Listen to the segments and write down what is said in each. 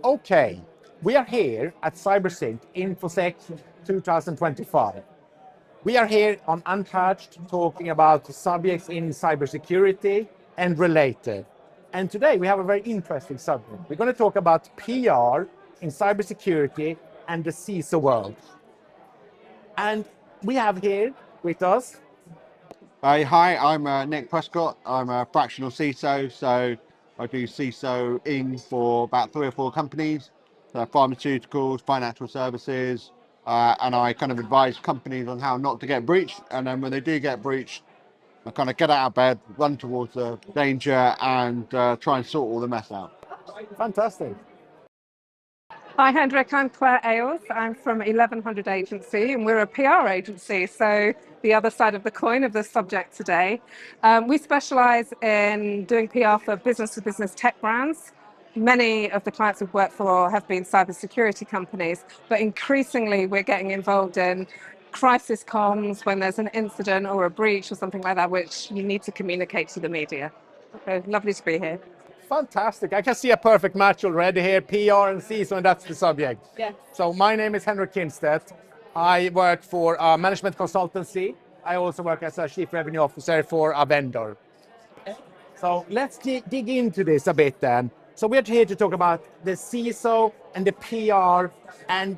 Okay, we are here at Cybersync InfoSec 2025. We are here on Untouched talking about subjects in cybersecurity and related. And today we have a very interesting subject. We're going to talk about PR in cybersecurity and the CISO world. And we have here with us. Hi, I'm Nick Prescott. I'm a fractional CISO, so I do CISO in for about 3 or 4 companies, so pharmaceuticals, financial services, and I kind of advise companies on how not to get breached. And then when they do get breached, I kind of get out of bed, run towards the danger, and try and sort all the mess out. Fantastic. Hi Hendrik, I'm Claire Ailes. I'm from 1100 Agency and we're a PR agency, so the other side of the coin of the subject today. We specialise in doing PR for business-to-business tech brands. Many of the clients we've worked for have been cybersecurity companies, but increasingly we're getting involved in crisis comms when there's an incident or a breach or something like that, which you need to communicate to the media. So lovely to be here. Fantastic. I can see a perfect match already here, PR and CISO, and that's the subject. Yeah. So my name is Henrik Kinstedt. I work for a management consultancy. I also work as a chief revenue officer for a vendor. So let's dig into this a bit then. So we're here to talk about the CISO and the PR, and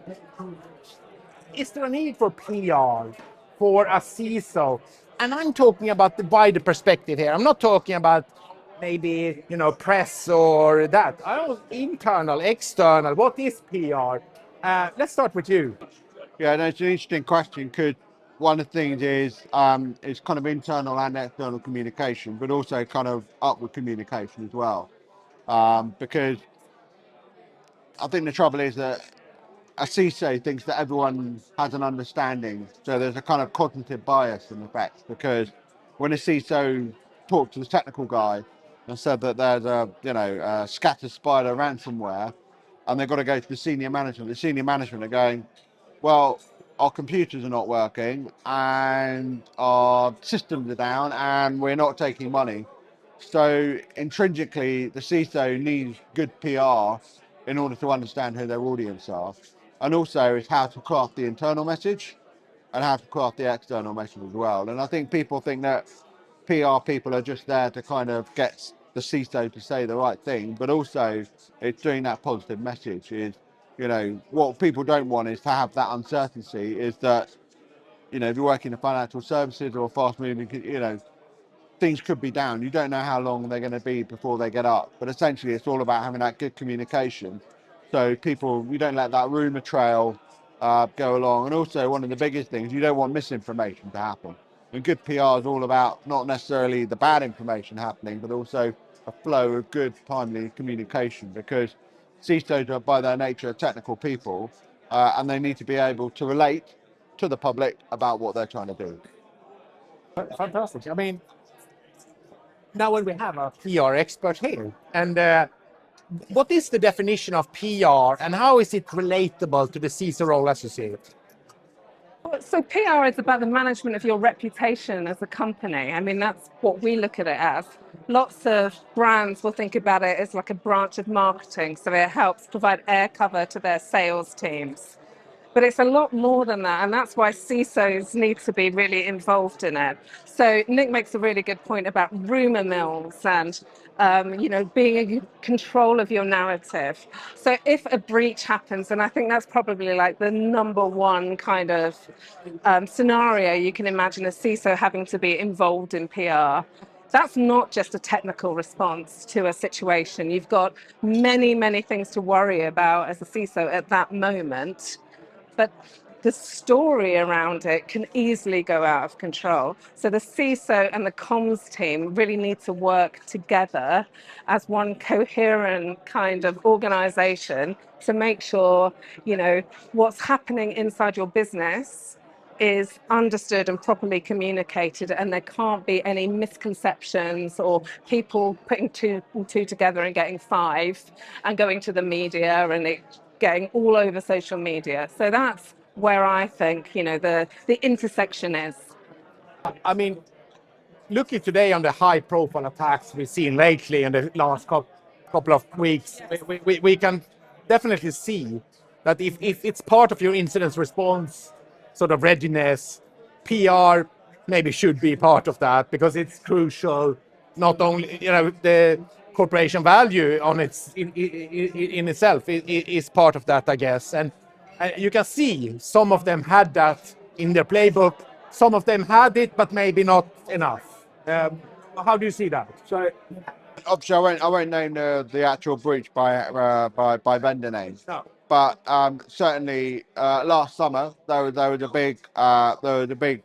is there a need for PR for a CISO? And I'm talking about the wider perspective here. I'm not talking about maybe, press or that. I don't know, internal, external, what is PR? Let's start with you. Yeah, no, it's an interesting question because one of the things is kind of internal and external communication, but also kind of upward communication as well. Because I think the trouble is that a CISO thinks that everyone has an understanding. So there's a kind of cognitive bias in effect, because when a CISO talked to the technical guy and said that there's a scatter spider ransomware, and they've got to go to the senior management are going, well, our computers are not working and our systems are down and we're not taking money. So intrinsically, the CISO needs good PR in order to understand who their audience are. And also it's how to craft the internal message and how to craft the external message as well. And I think people think that PR people are just there to kind of get the CISO to say the right thing, but also it's doing that positive message. Is, what people don't want is to have that uncertainty, is that, if you're working in financial services or fast moving, things could be down. You don't know how long they're going to be before they get up. But essentially, it's all about having that good communication. So you don't let that rumor trail go along. And also, one of the biggest things, you don't want misinformation to happen. And good PR is all about not necessarily the bad information happening, but also a flow of good, timely communication. Because CISOs are, by their nature, technical people, and they need to be able to relate to the public about what they're trying to do. Fantastic. I mean, now when we have a PR expert here, and what is the definition of PR and how is it relatable to the CISO role as you see it? So PR is about the management of your reputation as a company. I mean, that's what we look at it as. Lots of brands will think about it as like a branch of marketing, so it helps provide air cover to their sales teams. But it's a lot more than that, and that's why CISOs need to be really involved in it. So Nick makes a really good point about rumor mills and being in control of your narrative. So if a breach happens, and I think that's probably like the number one kind of scenario you can imagine a CISO having to be involved in PR. That's not just a technical response to a situation. You've got many, many things to worry about as a CISO at that moment. But the story around it can easily go out of control. So the CISO and the comms team really need to work together as one coherent kind of organization to make sure, what's happening inside your business is understood and properly communicated, and there can't be any misconceptions or people putting two and two together and getting 5 and going to the media and it getting all over social media. So that's where I think, the intersection is. I mean, looking today on the high profile attacks we've seen lately in the last couple, couple of weeks, we can definitely see that if it's part of your incident response sort of readiness, PR maybe should be part of that because it's crucial. Not only the corporation value on its in itself is part of that, I guess, and you can see some of them had that in their playbook. Some of them had it, but maybe not enough. How do you see that? So obviously, I won't name the actual breach by vendor name. No. But certainly last summer there was a big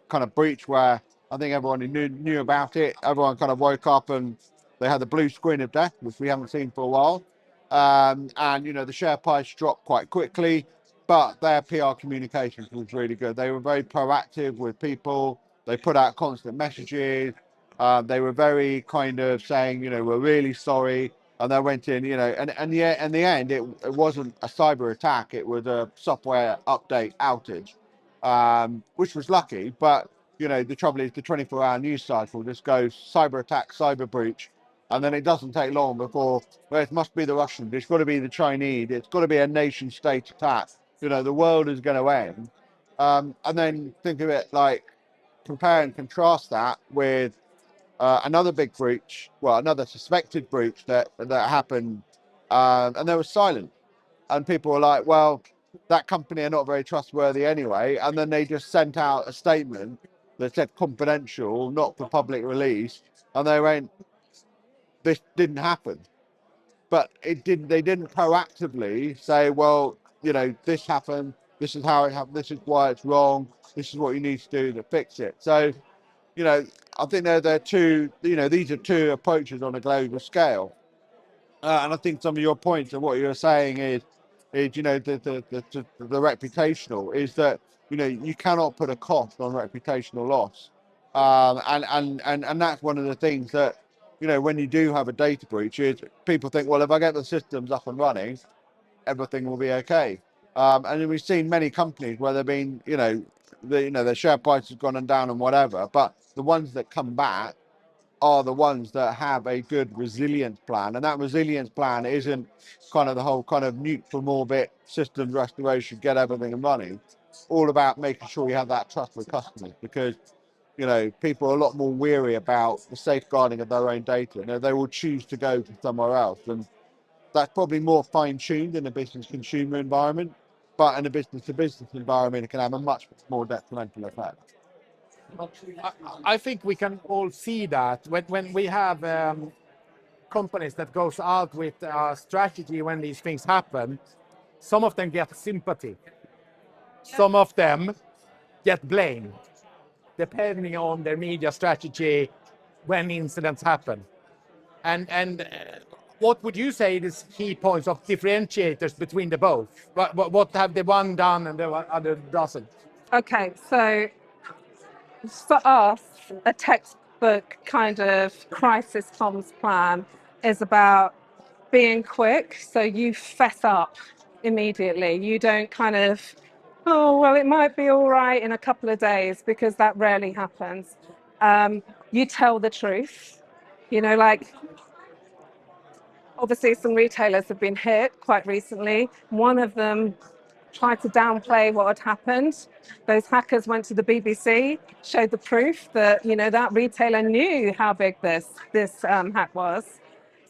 kind of breach where I think everyone knew about it. Everyone kind of woke up and they had the blue screen of death, which we haven't seen for a while. And the share price dropped quite quickly, but their PR communication was really good. They were very proactive with people. They put out constant messages. They were very kind of saying, we're really sorry. And they went in, and yeah, in the end, it wasn't a cyber attack. It was a software update outage, which was lucky. But, the trouble is the 24-hour news cycle just goes cyber attack, cyber breach. And then it doesn't take long before, well, it must be the Russians. It's got to be the Chinese. It's got to be a nation state attack. The world is going to end. And then think of it like compare and contrast that with another big breach, another suspected breach that happened, and there was silence, and people were like, "Well, that company are not very trustworthy anyway." And then they just sent out a statement that said confidential, not for public release, and they went, "This didn't happen," but it did. They didn't proactively say, "Well, this happened. This is how it happened. This is why it's wrong. This is what you need to do to fix it." So. I think they're two, these are two approaches on a global scale. And I think some of your points and what you're saying is the reputational is that, you cannot put a cost on reputational loss. And that's one of the things that, when you do have a data breach is people think, well, if I get the systems up and running, everything will be okay. And we've seen many companies where they've been, their share price has gone down and whatever, but the ones that come back are the ones that have a good resilience plan. And that resilience plan isn't kind of the whole kind of nuke from orbit systems restoration, get everything running. It's all about making sure you have that trust with customers because, people are a lot more weary about the safeguarding of their own data. They will choose to go to somewhere else. And that's probably more fine-tuned in a business consumer environment, but in a business-to-business environment, it can have a much more detrimental effect. I think we can all see that when we have companies that goes out with a strategy when these things happen, some of them get sympathy, some of them get blamed, depending on their media strategy when incidents happen. And what would you say is key points of differentiators between the both? What have the one done and the other doesn't? Okay, so for us, a textbook kind of crisis comms plan is about being quick. So you fess up immediately. You don't kind of, oh, well, it might be all right in a couple of days because that rarely happens. You tell the truth, like obviously some retailers have been hit quite recently. One of them tried to downplay what had happened. Those hackers went to the BBC, showed the proof that that retailer knew how big this hack was.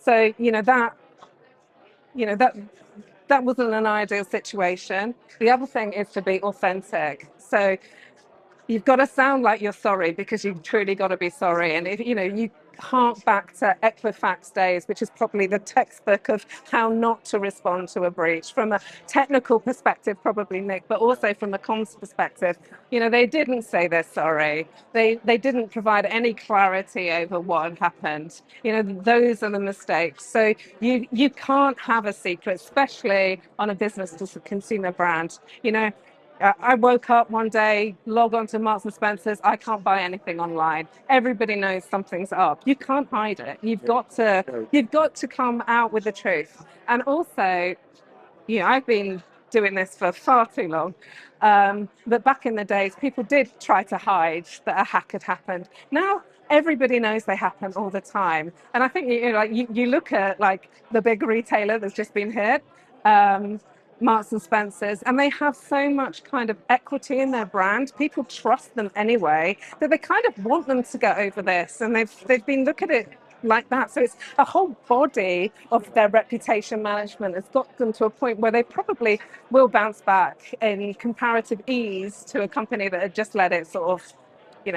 So that wasn't an ideal situation. The other thing is to be authentic. So you've got to sound like you're sorry because you've truly got to be sorry. And if you hark back to Equifax days, which is probably the textbook of how not to respond to a breach from a technical perspective, probably, Nick, but also from a comms perspective. They didn't say they're sorry. They didn't provide any clarity over what had happened. Those are the mistakes. So you can't have a secret, especially on a business to consumer brand. I woke up one day, log on to Marks and Spencer's. I can't buy anything online. Everybody knows something's up. You can't hide it. You've got to come out with the truth. And also, I've been doing this for far too long. But back in the days, people did try to hide that a hack had happened. Now, everybody knows they happen all the time. And I think you look at like the big retailer that's just been hit, Marks and Spencers, and they have so much kind of equity in their brand. People trust them anyway, that they kind of want them to get over this, and they've been looking at it like that. So it's a whole body of their reputation management has got them to a point where they probably will bounce back in comparative ease to a company that had just let it sort of,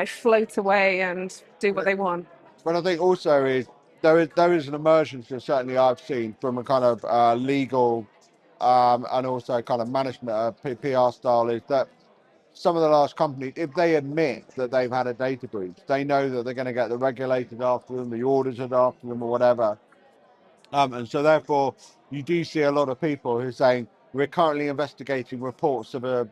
float away and do what they want. But I think also there is an emergence that certainly I've seen from a kind of legal and also kind of management PR style, is that some of the large companies, if they admit that they've had a data breach, they know that they're going to get the regulators after them, the auditors after them, or whatever. And so therefore, you do see a lot of people who are saying, we're currently investigating reports of a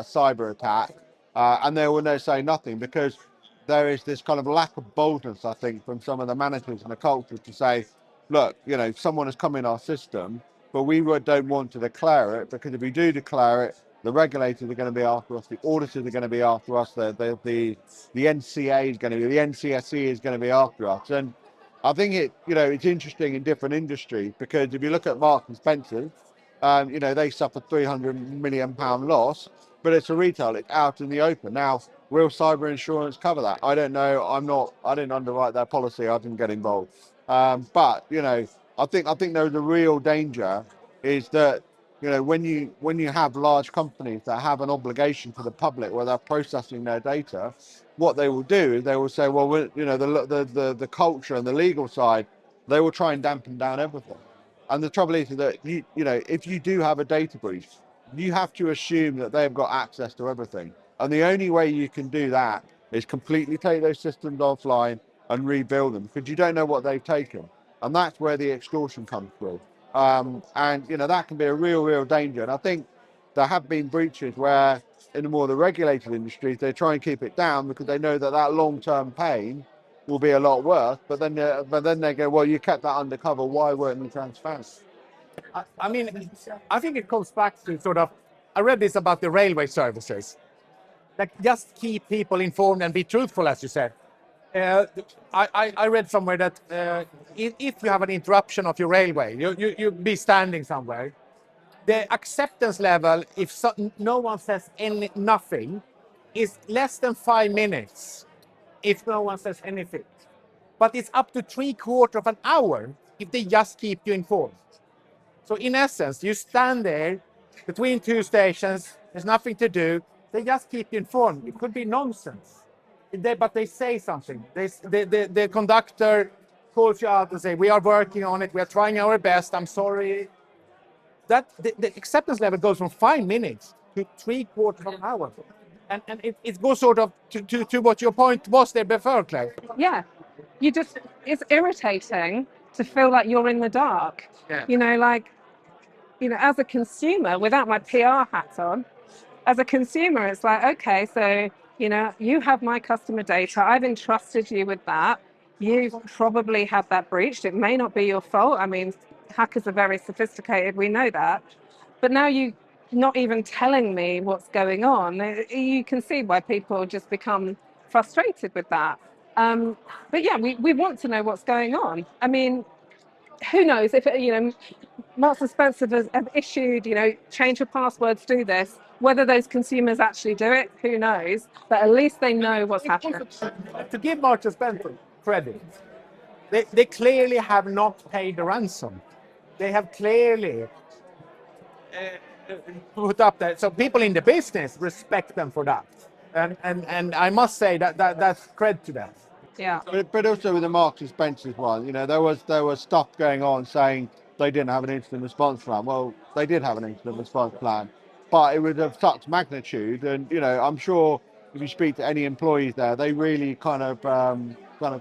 cyber attack, and they will say nothing, because there is this kind of lack of boldness, I think, from some of the managers and the culture to say, look, someone has come in our system, but we don't want to declare it, because if we do declare it, the regulators are going to be after us, the auditors are going to be after us, the NCA is going to be, the NCSE is going to be after us. And I think it's interesting in different industries, because if you look at Marks and Spencer, they suffered £300 million loss, but it's a retail, it's out in the open. Now, will cyber insurance cover that? I don't know. I didn't underwrite that policy. I didn't get involved. But I think there's a real danger is that when you have large companies that have an obligation to the public where they're processing their data, what they will do is they will say, well, the culture and the legal side, they will try and dampen down everything. And the trouble is that if you do have a data breach, you have to assume that they've got access to everything. And the only way you can do that is completely take those systems offline and rebuild them, because you don't know what they've taken. And that's where the extortion comes through. And that can be a real danger. And I think there have been breaches where in the regulated industries, they try and keep it down because they know that long-term pain will be a lot worse. But then they go, well, you kept that undercover. Why weren't you transparent? I mean, I think it comes back to sort of, I read this about the railway services. Like, just keep people informed and be truthful, as you said. I read somewhere that if you have an interruption of your railway, you be standing somewhere, the acceptance level, if no one says nothing, is less than 5 minutes if no one says anything. But it's up to 3/4 of an hour if they just keep you informed. So in essence, you stand there between two stations, there's nothing to do, they just keep you informed. It could be nonsense, but they say something. The conductor calls you out and say, we are working on it, we are trying our best, I'm sorry. The acceptance level goes from 5 minutes to 3/4 of an hour. And it goes sort of to what your point was there before, Claire. Yeah, it's irritating to feel like you're in the dark. Yeah. As a consumer, without my PR hat on, as a consumer, it's like, okay, so, you have my customer data. I've entrusted you with that. You've probably had that breached. It may not be your fault. I mean, hackers are very sophisticated. We know that. But now you're not even telling me what's going on. You can see why people just become frustrated with that. But yeah, we want to know what's going on. I mean, who knows if Marks and Spencer have issued, change your passwords, do this. Whether those consumers actually do it, who knows? But at least they know what's happening. To give Marks and Spencer credit, they clearly have not paid the ransom. They have clearly put up that. So people in the business respect them for that. And I must say that's credit to them. Yeah. But also with the Marks and Spencer's one, there was stuff going on saying they didn't have an incident response plan. Well, they did have an incident response plan, but it was of such magnitude. And I'm sure if you speak to any employees there, they really kind of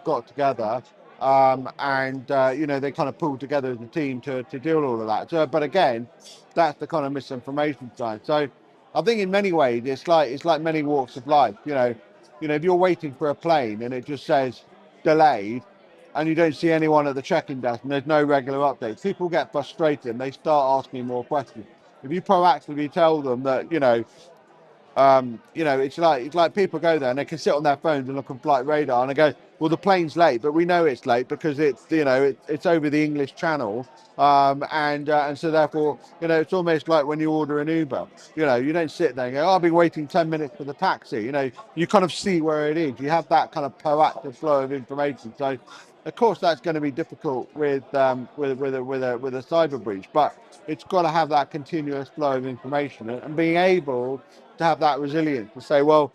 got together, and they kind of pulled together as a team to deal with all of that. So, but again, that's the kind of misinformation side. So, I think in many ways it's like many walks of life. If you're waiting for a plane and it just says delayed, and you don't see anyone at the check-in desk and there's no regular updates, people get frustrated and they start asking more questions. If you proactively tell them that, it's like people go there and they can sit on their phones and look on flight radar and they go, well, the plane's late, but we know it's late because it's, it's over the English Channel. And so therefore, it's almost like when you order an Uber, you don't sit there and go, oh, I'll be waiting 10 minutes for the taxi. You kind of see where it is. You have that kind of proactive flow of information. So of course that's going to be difficult with a cyber breach, but it's got to have that continuous flow of information and being able to have that resilience to say, well,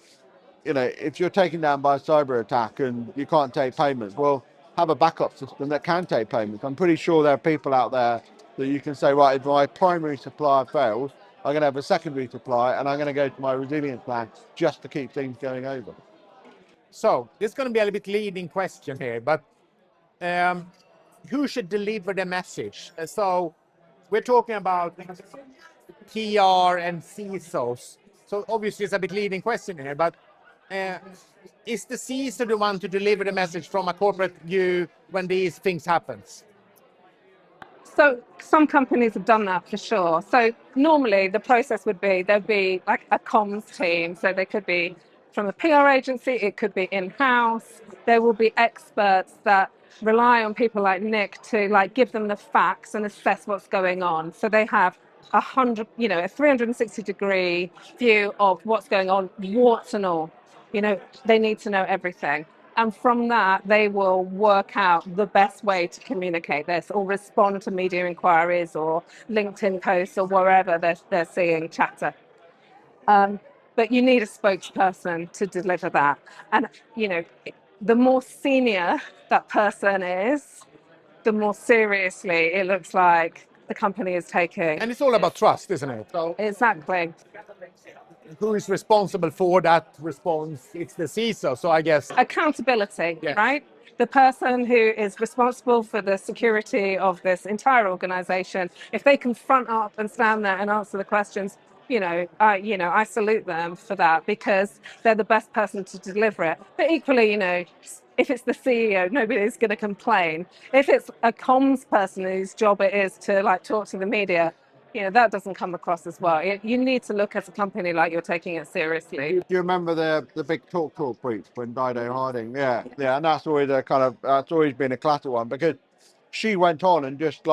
if you're taken down by a cyber attack and you can't take payments, well, have a backup system that can take payments. I'm pretty sure there are people out there that you can say, right, if my primary supplier fails, I'm going to have a secondary supply and I'm going to go to my resilience plan just to keep things going over. So this is going to be a little bit leading question here, but who should deliver the message? So we're talking about PR and CISOs. So obviously it's a bit leading question here, but is the CISO the one to deliver the message from a corporate view when these things happen? So some companies have done that for sure. So normally the process would be, there'd be like a comms team. So they could be from a PR agency, it could be in-house. There will be experts that rely on people like Nick to like give them the facts and assess what's going on. So they have a 360-degree view of what's going on, warts and all. They need to know everything. And from that, they will work out the best way to communicate this or respond to media inquiries or LinkedIn posts or wherever they're seeing chatter. But you need a spokesperson to deliver that. And, the more senior that person is, the more seriously it looks like the company is taking. And it's all about trust, isn't it? So Exactly. who is responsible for that response? It's the CISO. So I guess Accountability, yeah. Right? The person who is responsible for the security of this entire organization, if they can front up and stand there and answer the questions, I salute them for that because they're the best person to deliver it. But equally, if it's the CEO, nobody's going to complain. If it's a comms person whose job it is to talk to the media, that doesn't come across as well. You need to look at a company like you're taking it seriously. Do you remember the big talk breach when Dido Harding? Yeah, and that's always that's always been a classic one because she went on and just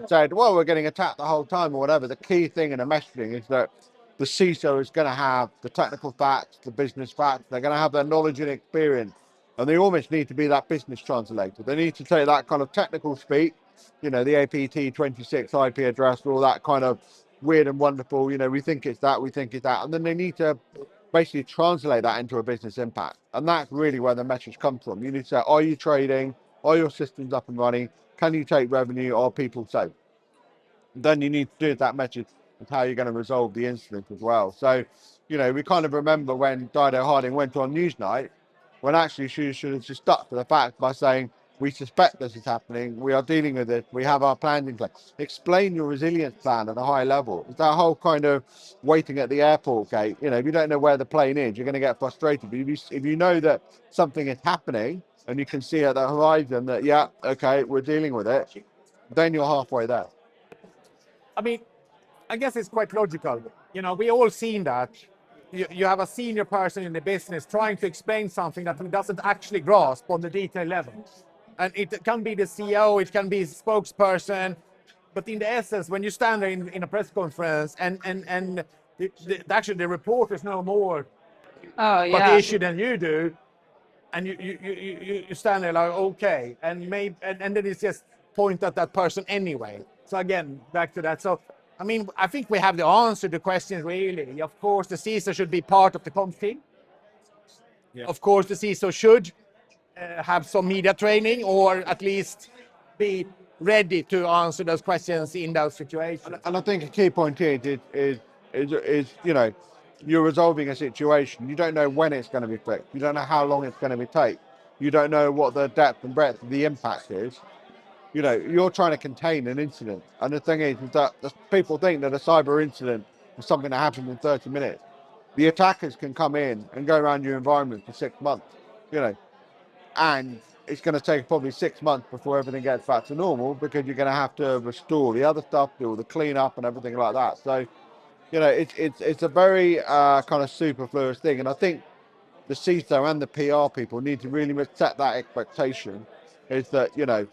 said, well, we're getting attacked the whole time or whatever. The key thing in the messaging is that the CISO is going to have the technical facts, the business facts. They're going to have their knowledge and experience, and they almost need to be that business translator. They need to take that kind of technical speak, the APT 26 IP address, all that kind of weird and wonderful, we think it's that, and then they need to basically translate that into a business impact. And that's really where the message comes from. You need to say, are you trading? Are your systems up and running? Can you take revenue? Are people safe? Then you need to do that message of how you're going to resolve the incident as well. So, we kind of remember when Dido Harding went on Newsnight, when actually she should have just stuck to the fact by saying, we suspect this is happening, we are dealing with it, we have our plans in place. Explain your resilience plan at a high level. It's that whole kind of waiting at the airport gate. If you don't know where the plane is, you're going to get frustrated. But if you know that something is happening and you can see at the horizon that, yeah, okay, we're dealing with it, then you're halfway there. I mean, I guess it's quite logical. We all seen that. You have a senior person in the business trying to explain something that he doesn't actually grasp on the detail level. And it can be the CEO, it can be a spokesperson, but in the essence, when you stand there in a press conference and actually the reporters know more about the issue than you do, and you stand there like, okay, and then it's just point at that person anyway. So again, back to that. So I think we have the answer to the question really. Of course, the CISO should be part of the comms team. Yeah. Of course, the CISO should have some media training or at least be ready to answer those questions in those situations. And I think a key point here is you're resolving a situation. You don't know when it's going to be fixed. You don't know how long it's going to take. You don't know what the depth and breadth of the impact is. You're trying to contain an incident. And the thing is that people think that a cyber incident is something that happens in 30 minutes. The attackers can come in and go around your environment for 6 months, and it's going to take probably 6 months before everything gets back to normal because you're going to have to restore the other stuff, do all the cleanup and everything like that. So, it's a very kind of superfluous thing. And I think the CISO and the PR people need to really set that expectation, is that, you know,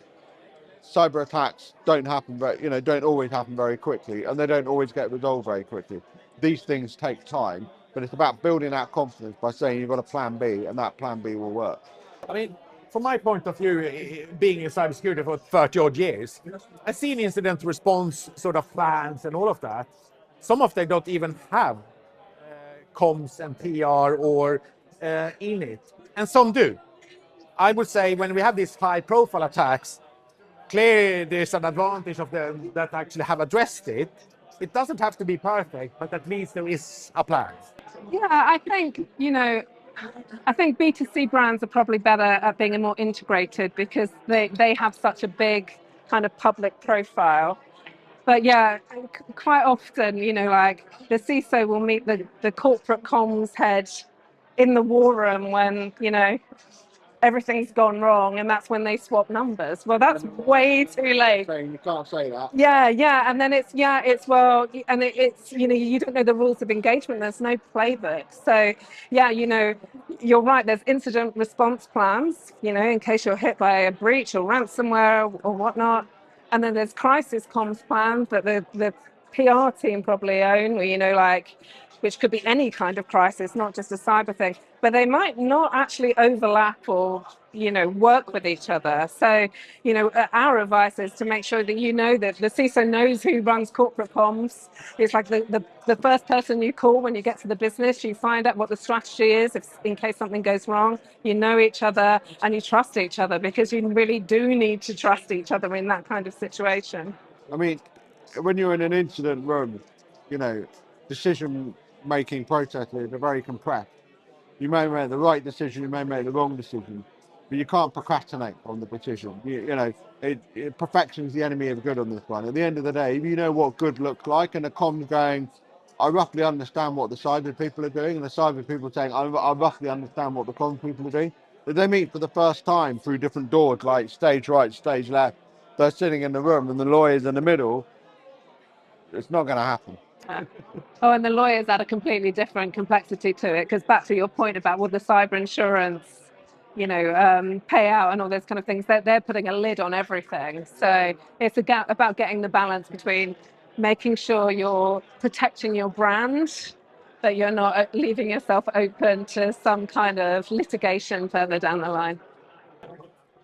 cyber attacks don't happen, don't always happen very quickly, and they don't always get resolved very quickly. These things take time, but it's about building that confidence by saying you've got a plan B, and that plan B will work. I mean, from my point of view, being in cybersecurity for 30 odd years, I've seen incident response sort of plans and all of that. Some of them don't even have comms and PR or in it, and some do. I would say when we have these high profile attacks, clearly there's an advantage of them that actually have addressed it. It doesn't have to be perfect, but at least there is a plan. Yeah, I think, I think B2C brands are probably better at being more integrated because they have such a big kind of public profile. But yeah, quite often, like the CISO will meet the corporate comms head in the war room when, everything's gone wrong, and that's when they swap numbers. Well, that's way too late. You can't say that. Yeah, and then it's well, and it's you don't know the rules of engagement. There's no playbook. So yeah, you're right. There's incident response plans, in case you're hit by a breach or ransomware or whatnot, and then there's crisis comms plans that the PR team probably own, which could be any kind of crisis, not just a cyber thing, but they might not actually overlap or, work with each other. So, our advice is to make sure that that the CISO knows who runs corporate comms. It's like the first person you call when you get to the business, you find out what the strategy is in case something goes wrong. You know each other and you trust each other, because you really do need to trust each other in that kind of situation. I mean, when you're in an incident room, decision-making processes are very compressed. You may make the right decision, you may make the wrong decision, but you can't procrastinate on the decision. Perfection is the enemy of good on this one. At the end of the day, if you know what good looks like, and the comms going, I roughly understand what the cyber people are doing, and the cyber people saying, I roughly understand what the comms people are doing. If they meet for the first time through different doors, like stage right, stage left, they're sitting in the room and the lawyer's in the middle, it's not going to happen. Oh, and the lawyers add a completely different complexity to it, because back to your point about the cyber insurance, payout and all those kind of things, they're putting a lid on everything. So it's about getting the balance between making sure you're protecting your brand, but you're not leaving yourself open to some kind of litigation further down the line.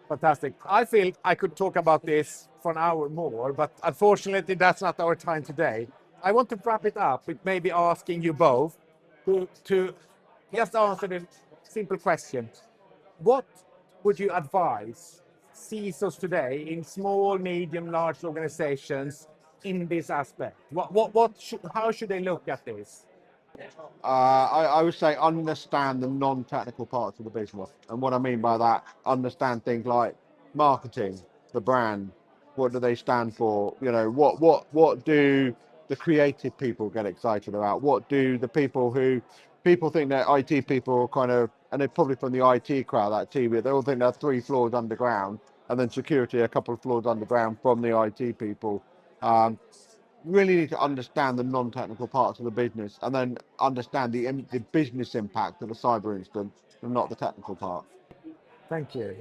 Fantastic. I feel I could talk about this for an hour more, but unfortunately that's not our time today. I want to wrap it up with maybe asking you both to just answer the simple question. What would you advise CISOs today in small, medium, large organizations in this aspect? How should they look at this? I would say understand the non-technical parts of the business. And what I mean by that, understand things like marketing, the brand, what do they stand for? What do the creative people get excited about? What do the people think that IT people are kind of, and they're probably from the IT crowd, that TV, they all think they're 3 floors underground, and then security a couple of floors underground from the IT people. Really need to understand the non-technical parts of the business, and then understand the business impact of a cyber incident, and not the technical part. Thank you.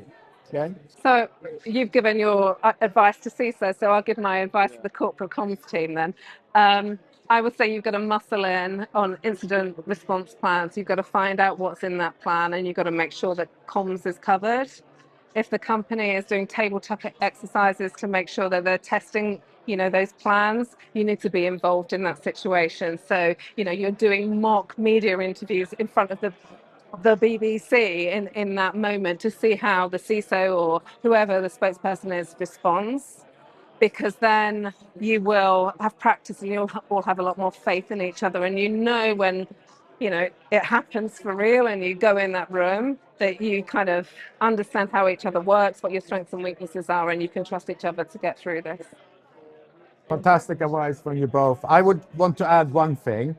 Okay. So you've given your advice to CISO, so I'll give my advice to the corporate comms team then. I would say you've got to muscle in on incident response plans. You've got to find out what's in that plan, and you've got to make sure that comms is covered. If the company is doing tabletop exercises to make sure that they're testing, those plans, you need to be involved in that situation. So, you're doing mock media interviews in front of the BBC in that moment to see how the CISO or whoever the spokesperson is responds, because then you will have practice and you'll all have a lot more faith in each other, and when it happens for real and you go in that room, that you kind of understand how each other works, what your strengths and weaknesses are, and you can trust each other to get through this. Fantastic advice from you both. I would want to add one thing.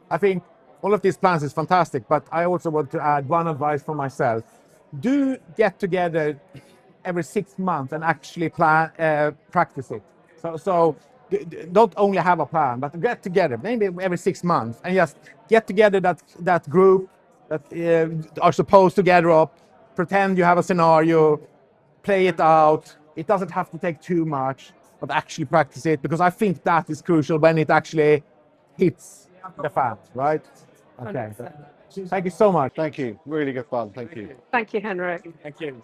I think all of these plans is fantastic, but I also want to add one advice for myself. Do get together every 6 months and actually practice it. So don't only have a plan, but get together maybe every 6 months and just get together that group, that are supposed to gather up, pretend you have a scenario, play it out. It doesn't have to take too much, but actually practice it, because I think that is crucial when it actually hits the fan, right? Okay. 100%. Thank you so much. Thank you. Really good fun. Thank you. Thank you, Henrik. Thank you.